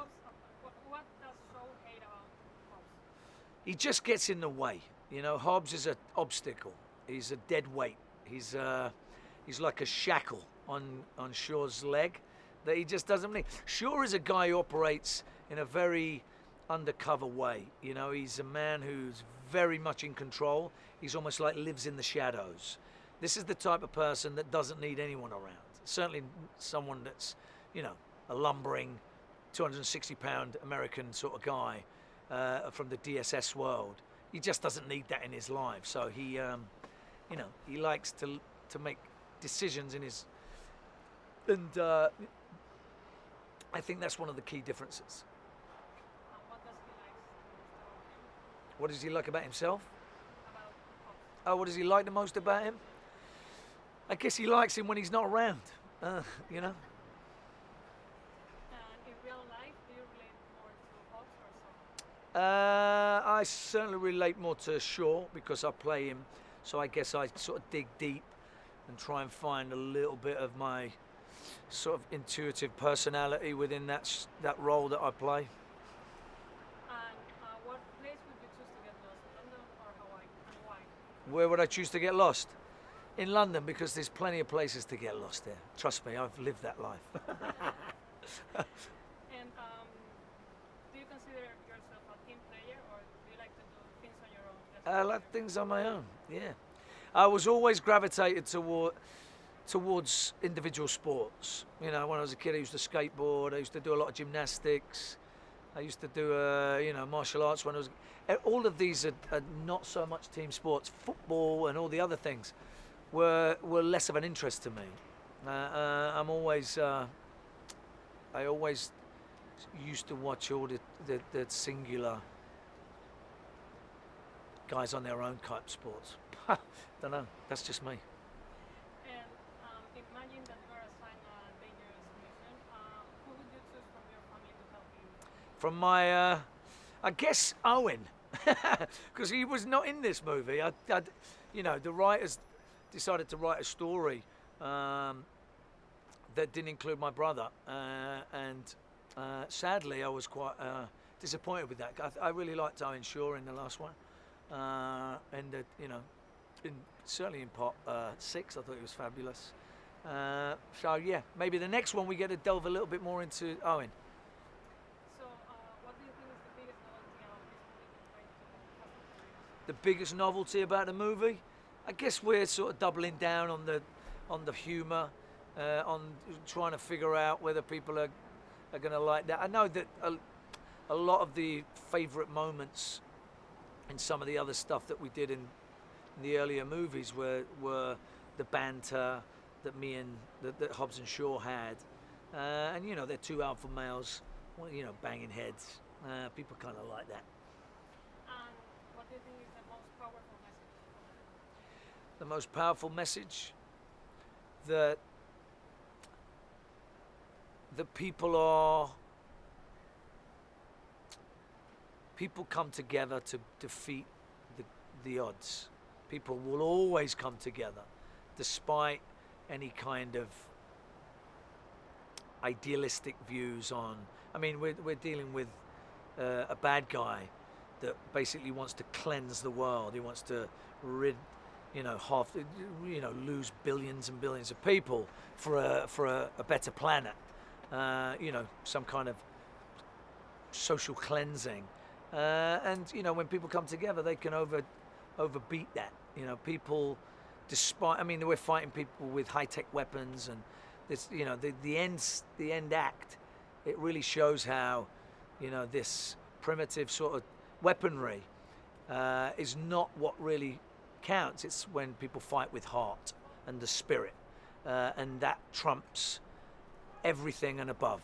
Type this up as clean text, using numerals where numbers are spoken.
Hobbs? What does Shaw hate about Hobbs? He just gets in the way. You know, Hobbs is an obstacle. He's a dead weight. He's like a shackle on Shaw's leg that he just doesn't need. Shaw is a guy who operates in a very undercover way. You know, he's a man who's very much in control. He's almost like lives in the shadows. This is the type of person that doesn't need anyone around. Certainly someone that's, you know, a lumbering 260-pound American sort of guy from the DSS world. He just doesn't need that in his life. So he, you know, he likes to make decisions in his, and I think that's one of the key differences. What does he like most about him? What does he like about himself? About Hobbs? Oh, what does he like the most about him? I guess he likes him when he's not around, you know. And in real life, do you relate more to Hobbs or Shaw? I certainly relate more to Shaw because I play him, so I guess I sort of dig deep and try and find a little bit of my sort of intuitive personality within that role that I play. And what place would you choose to get lost, London or Hawaii, and why? Where would I choose to get lost? In London, because there's plenty of places to get lost there. Trust me, I've lived that life. And do you consider yourself a team player, or do you like to do things on your own? I like things on my own, yeah. I was always gravitated towards individual sports. You know, when I was a kid, I used to skateboard, I used to do a lot of gymnastics, I used to do, you know, martial arts when I was... All of these are not so much team sports. Football and all the other things were less of an interest to me. I always used to watch all the singular guys on their own type sports. Don't know, that's just me. And imagine that you are assigned a dangerous mission. Who would you choose from your family to help you? From my, I guess Owen, because he was not in this movie. You know, the writers decided to write a story that didn't include my brother, and sadly I was quite disappointed with that. I really liked Owen Shaw in the last one, and you know, certainly in part 6 I thought he was fabulous. So yeah, maybe the next one we get to delve a little bit more into Owen. So what do you think is the biggest novelty about this movie compared to Fast and Furious? The biggest novelty about the movie, I guess we're sort of doubling down on the humour, on trying to figure out whether people are going to like that. I know that a lot of the favourite moments in some of the other stuff that we did in the earlier movies were the banter that that Hobbs and Shaw had, and you know, they're two alpha males, you know, banging heads. People kind of like that. And what do you think is the most powerful message of the film? The most powerful message that people come together to defeat the odds. People will always come together despite any kind of idealistic views on... I mean, we're dealing with a bad guy that basically wants to cleanse the world. He wants to lose billions and billions of people for a better planet. You know, some kind of social cleansing. And you know, when people come together, they can overbeat that. You know, people, despite, I mean, we're fighting people with high-tech weapons, and this, you know, the end act, it really shows how, you know, this primitive sort of weaponry is not what really counts. It's when people fight with heart and the spirit, and that trumps everything and above.